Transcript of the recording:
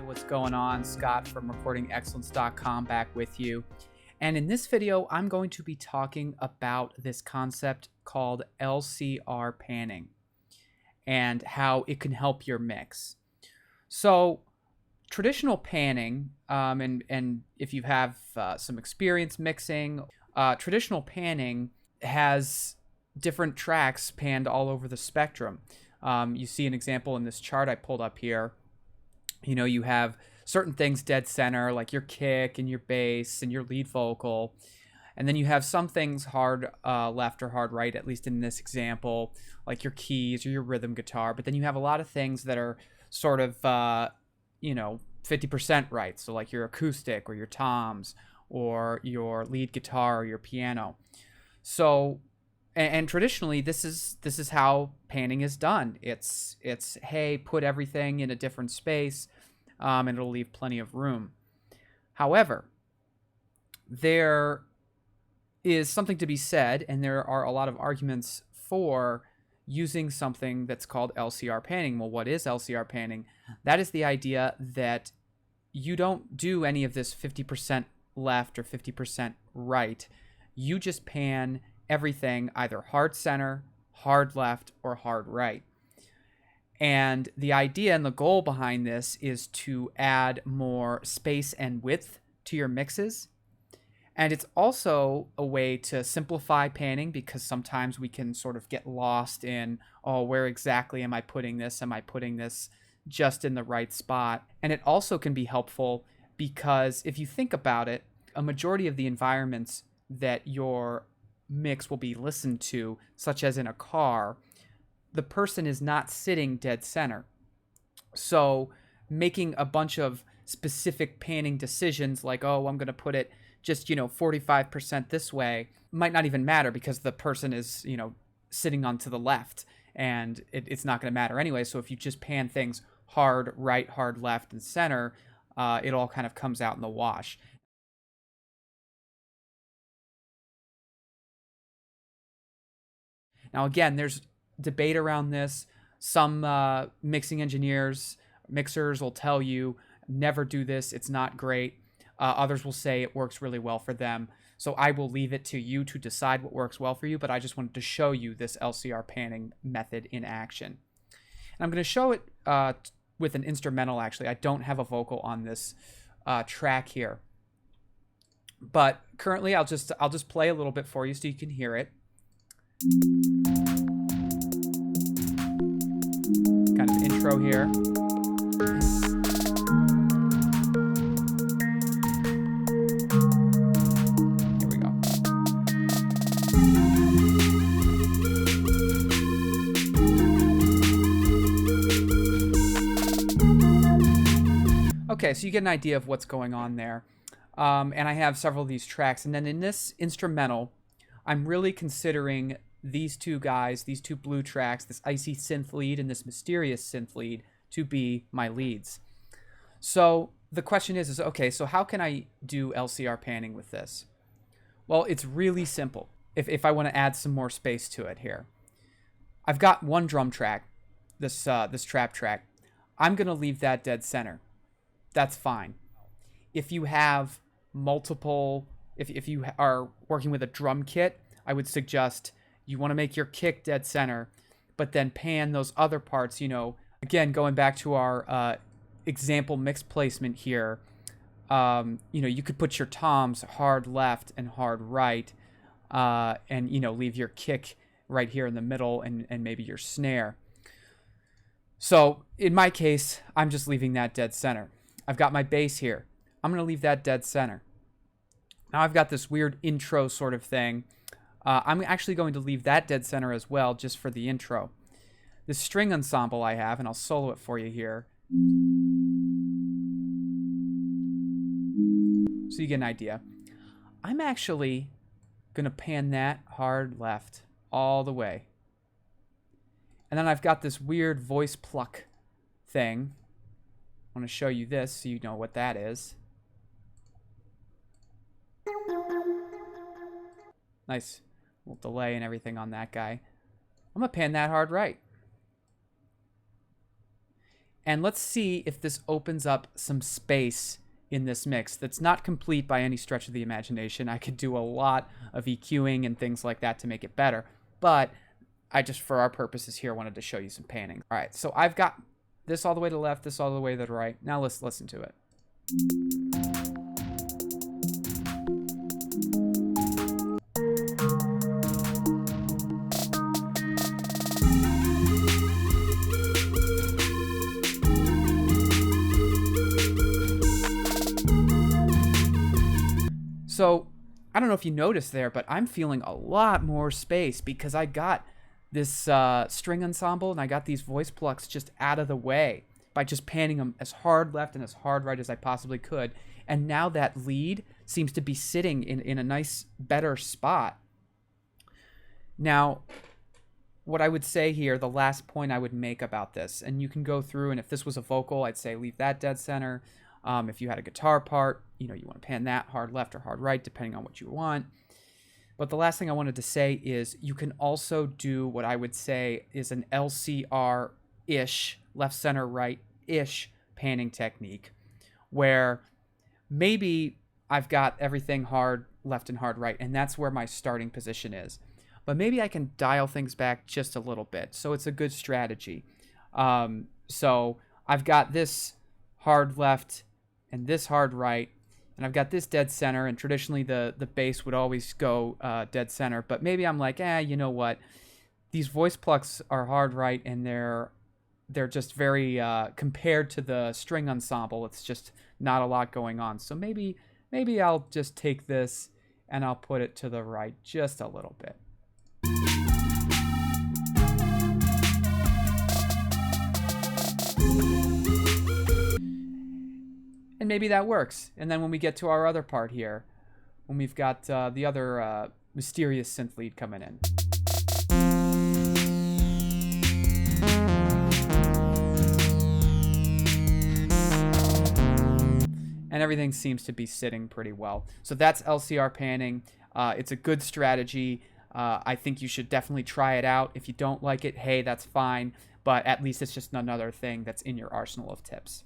Hey, what's going on? Scott from recordingexcellence.com back with you. And in this video, I'm going to be talking about this concept called LCR panning and how it can help your mix. So traditional panning, and if you have some experience mixing, traditional panning has different tracks panned all over the spectrum. You see an example in this chart I pulled up here. You know, you have certain things dead center, like your kick and your bass and your lead vocal. And then you have some things hard left or hard right, at least in this example, like your keys or your rhythm guitar. But then you have a lot of things that are sort of, 50% right. So like your acoustic or your toms or your lead guitar or your piano. So, and traditionally, this is how panning is done. It's hey, put everything in a different space, and it'll leave plenty of room. However, there is something to be said, and there are a lot of arguments for using something that's called LCR panning. Well, what is LCR panning? That is the idea that you don't do any of this 50% left or 50% right. You just pan everything either hard center, hard left, or hard right. And the idea and the goal behind this is to add more space and width to your mixes. And it's also a way to simplify panning, because sometimes we can sort of get lost in, oh, where exactly am I putting this? Am I putting this just in the right spot? And it also can be helpful because if you think about it, a majority of the environments that your mix will be listened to, such as in a car, the person is not sitting dead center. So making a bunch of specific panning decisions like, oh, I'm going to put it just, 45% this way, might not even matter because the person is, sitting on to the left, and it's not going to matter anyway. So if you just pan things hard right, hard left, and center, it all kind of comes out in the wash. Now, again, there's debate around this. Some mixing mixers will tell you, never do this, it's not great. Others will say it works really well for them. So I will leave it to you to decide what works well for you, but I just wanted to show you this LCR panning method in action. And I'm going to show it with an instrumental, actually. I don't have a vocal on this track here. But currently, I'll just play a little bit for you so you can hear it. Kind of intro here. Here we go. Okay, so you get an idea of what's going on there. And I have several of these tracks. And then in this instrumental, I'm really considering these two guys, these two blue tracks, this icy synth lead and this mysterious synth lead, to be my leads. So the question is okay, so how can I do LCR panning with this? Well, it's really simple. If I want to add some more space to it here, I've got one drum track, this trap track. I'm going to leave that dead center. That's fine. If you have multiple, if you are working with a drum kit, I would suggest you want to make your kick dead center, but then pan those other parts, again, going back to our example mix placement here, you could put your toms hard left and hard right, and, leave your kick right here in the middle and maybe your snare. So in my case, I'm just leaving that dead center. I've got my bass here. I'm going to leave that dead center. Now I've got this weird intro sort of thing. I'm actually going to leave that dead center as well, just for the intro. This string ensemble I have, and I'll solo it for you here, so you get an idea. I'm actually going to pan that hard left all the way. And then I've got this weird voice pluck thing. I want to show you this so you know what that is. Nice little delay and everything on that guy. I'm going to pan that hard right. And let's see if this opens up some space in this mix that's not complete by any stretch of the imagination. I could do a lot of EQing and things like that to make it better, but I just, for our purposes here, wanted to show you some panning. All right, so I've got this all the way to the left, this all the way to the right. Now let's listen to it. So I don't know if you noticed there, but I'm feeling a lot more space because I got this string ensemble and I got these voice plucks just out of the way by just panning them as hard left and as hard right as I possibly could. And now that lead seems to be sitting in a nice, better spot. Now, what I would say here, the last point I would make about this, and you can go through, and if this was a vocal, I'd say leave that dead center. If you had a guitar part, you want to pan that hard left or hard right, depending on what you want. But the last thing I wanted to say is you can also do what I would say is an LCR-ish, left, center, right-ish panning technique, where maybe I've got everything hard left and hard right, and that's where my starting position is. But maybe I can dial things back just a little bit, so it's a good strategy. So I've got this hard left and this hard right, and I've got this dead center, and traditionally the bass would always go dead center, but maybe I'm like, you know what? These voice plucks are hard right, and they're just very, compared to the string ensemble, it's just not a lot going on. So maybe I'll just take this and I'll put it to the right just a little bit. And maybe that works. And then when we get to our other part here, when we've got the other mysterious synth lead coming in. And everything seems to be sitting pretty well. So that's LCR panning. It's a good strategy. I think you should definitely try it out. If you don't like it, hey, that's fine. But at least it's just another thing that's in your arsenal of tips.